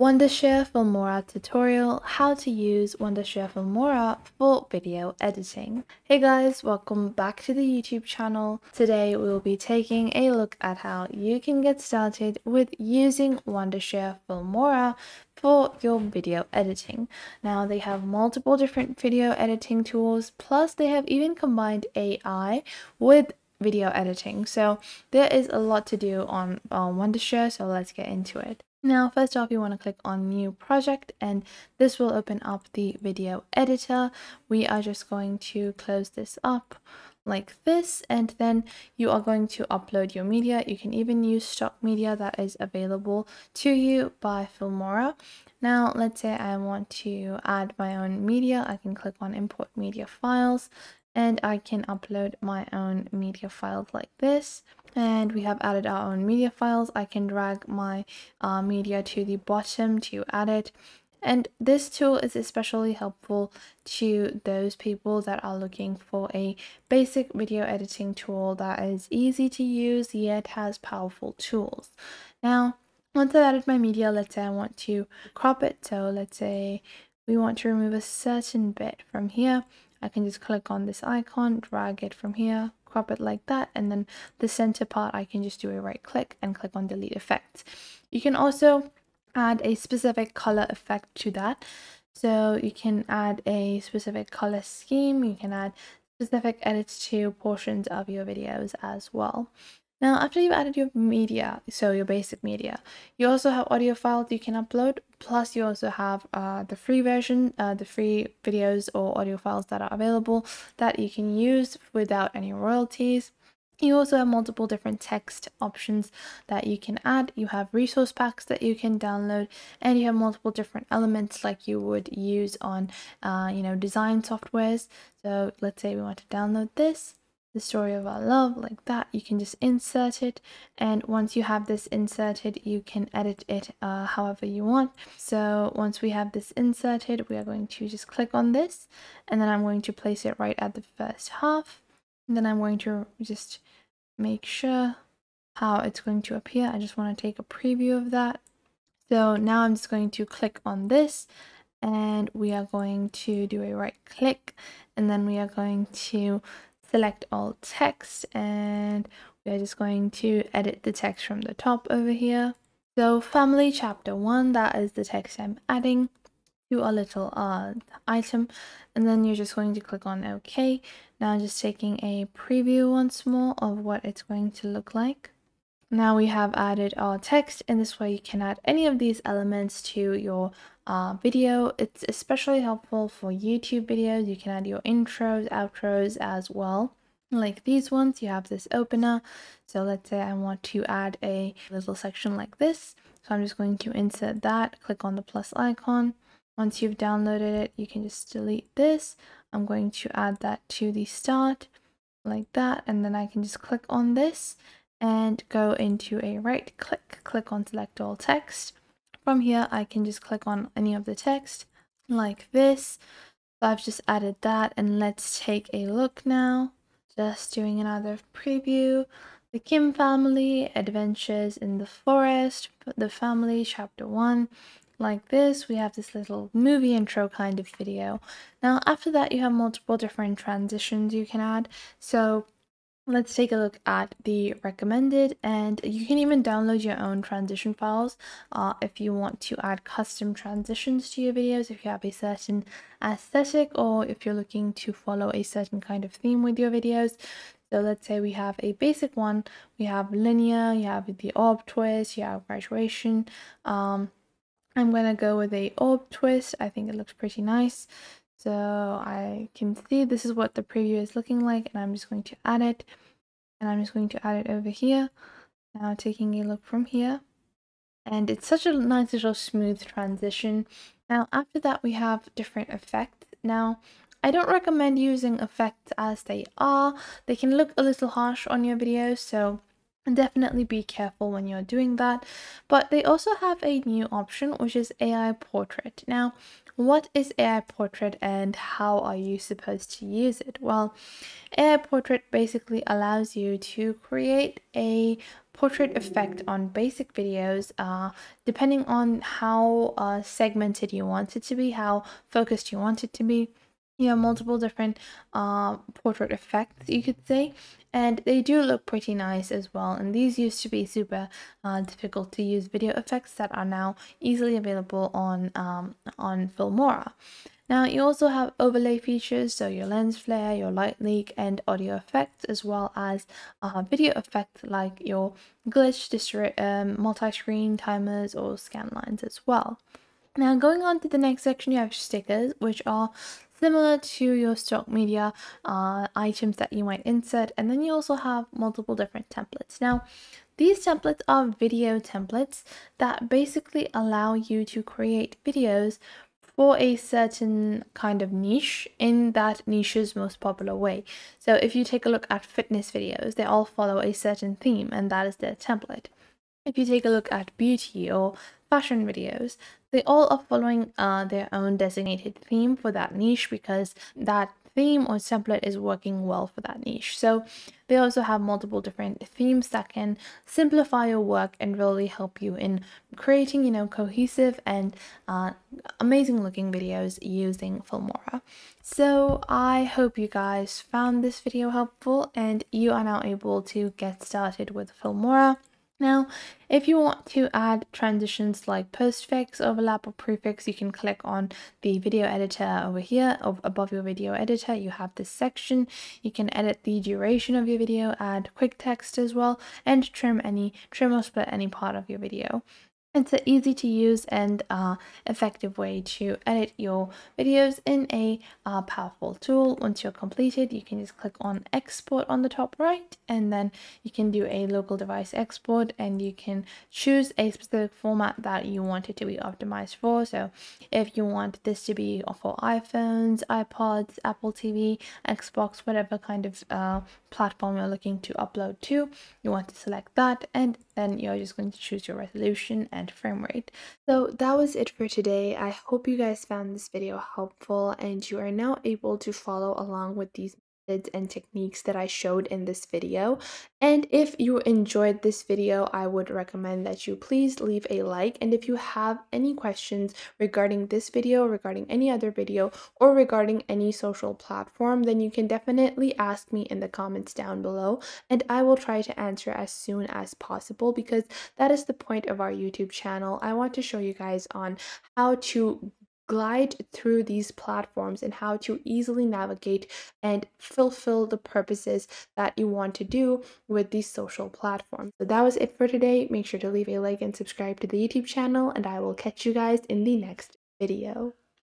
Wondershare Filmora tutorial: how to use Wondershare Filmora for video editing. Hey guys, welcome back to the YouTube channel. Today we will be taking a look at how you can get started with using Wondershare Filmora for your video editing. Now they have multiple different video editing tools, plus they have even combined AI with video editing. So there is a lot to do on Wondershare, so let's get into it. Now, first off, you want to click on new project, and this will open up the video editor. We are just going to close this up like this, and then you are going to upload your media. You can even use stock media that is available to you by Filmora. Now, let's say I want to add my own media. I can click on import media files, and I can upload my own media files like this. And we have added our own media files. I can drag my media to the bottom to add it. And this tool is especially helpful to those people that are looking for a basic video editing tool that is easy to use yet has powerful tools. Now, once I've added my media, let's say I want to crop it. So let's say we want to remove a certain bit from here. I can just click on this icon, drag it from here, crop it like that, and then the center part I can just do a right click and click on delete effect. You can also add a specific color effect to that. So you can add a specific color scheme, you can add specific edits to portions of your videos as well. Now, after you've added your media, so your basic media, you also have audio files you can upload, plus you also have the free version, the free videos or audio files that are available that you can use without any royalties. You also have multiple different text options that you can add. You have resource packs that you can download, and you have multiple different elements like you would use on, design softwares. So let's say we want to download this. The story of our love, like that. You can just insert it, and once you have this inserted, you can edit it however you want. So once we have this inserted, we are going to just click on this, and then I'm going to place it right at the first half, and then I'm going to just make sure how it's going to appear. I just want to take a preview of that. So now I'm just going to click on this, and we are going to do a right click, and then we are going to select all text, and we are just going to edit the text from the top over here. So family chapter 1, that is the text I'm adding to a little item, and then you're just going to click on OK. Now I'm just taking a preview once more of what it's going to look like. Now we have added our text, and this way you can add any of these elements to your video. It's especially helpful for YouTube videos. You can add your intros, outros as well. Like these ones, you have this opener. So let's say I want to add a little section like this. So I'm just going to insert that, click on the plus icon. Once you've downloaded it, you can just delete this. I'm going to add that to the start like that, and then I can just click on this and go into a right click on select all text. From here I can just click on any of the text like this. So I've just added that, and let's take a look now. Just doing another preview. The Kim family, adventures in the forest, the family chapter 1. Like this, we have this little movie intro kind of video. Now after that, you have multiple different transitions you can add. So let's take a look at the recommended, and you can even download your own transition files if you want to add custom transitions to your videos, if you have a certain aesthetic or if you're looking to follow a certain kind of theme with your videos. So let's say we have a basic one, we have linear, you have the orb twist, you have graduation. I'm gonna go with a orb twist. I think it looks pretty nice. So I can see this is what the preview is looking like, and I'm just going to add it, and I'm just going to add it over here. Now taking a look from here, and it's such a nice little smooth transition. Now after that, we have different effects. Now I don't recommend using effects as they are. They can look a little harsh on your videos, so definitely be careful when you're doing that. But they also have a new option, which is AI portrait. Now what is AI portrait and how are you supposed to use it? Well, AI portrait basically allows you to create a portrait effect on basic videos, depending on how segmented you want it to be, how focused you want it to be. You have multiple different portrait effects, you could say, and they do look pretty nice as well. And these used to be super difficult to use video effects that are now easily available on Filmora. Now you also have overlay features, so your lens flare, your light leak, and audio effects, as well as video effects like your glitch, multi-screen timers, or scan lines as well. Now going on to the next section, you have stickers, which are similar to your stock media items that you might insert, and then you also have multiple different templates. Now these templates are video templates that basically allow you to create videos for a certain kind of niche in that niche's most popular way. So if you take a look at fitness videos, they all follow a certain theme, and that is their template. If you take a look at beauty or fashion videos, they all are following their own designated theme for that niche, because that theme or template is working well for that niche. So they also have multiple different themes that can simplify your work and really help you in creating, cohesive and amazing looking videos using Filmora. So I hope you guys found this video helpful and you are now able to get started with Filmora. Now, if you want to add transitions like postfix, overlap, or prefix, you can click on the video editor over here. Above your video editor, you have this section. You can edit the duration of your video, add quick text as well, and trim or split any part of your video. It's an easy to use and effective way to edit your videos in a powerful tool. Once you're completed, you can just click on export on the top right, and then you can do a local device export, and you can choose a specific format that you want it to be optimized for. So if you want this to be for iPhones, iPods, Apple TV, Xbox, whatever kind of platform you're looking to upload to, you want to select that, and then you're just going to choose your resolution and frame rate. So that was it for today. I hope you guys found this video helpful and you are now able to follow along with these methods and techniques that I showed in this video. And if you enjoyed this video, I would recommend that you please leave a like. And if you have any questions regarding this video, regarding any other video, or regarding any social platform, then you can definitely ask me in the comments down below, and I will try to answer as soon as possible, because that is the point of our YouTube channel. I want to show you guys on how to glide through these platforms and how to easily navigate and fulfill the purposes that you want to do with these social platforms. So that was it for today. Make sure to leave a like and subscribe to the YouTube channel, and I will catch you guys in the next video.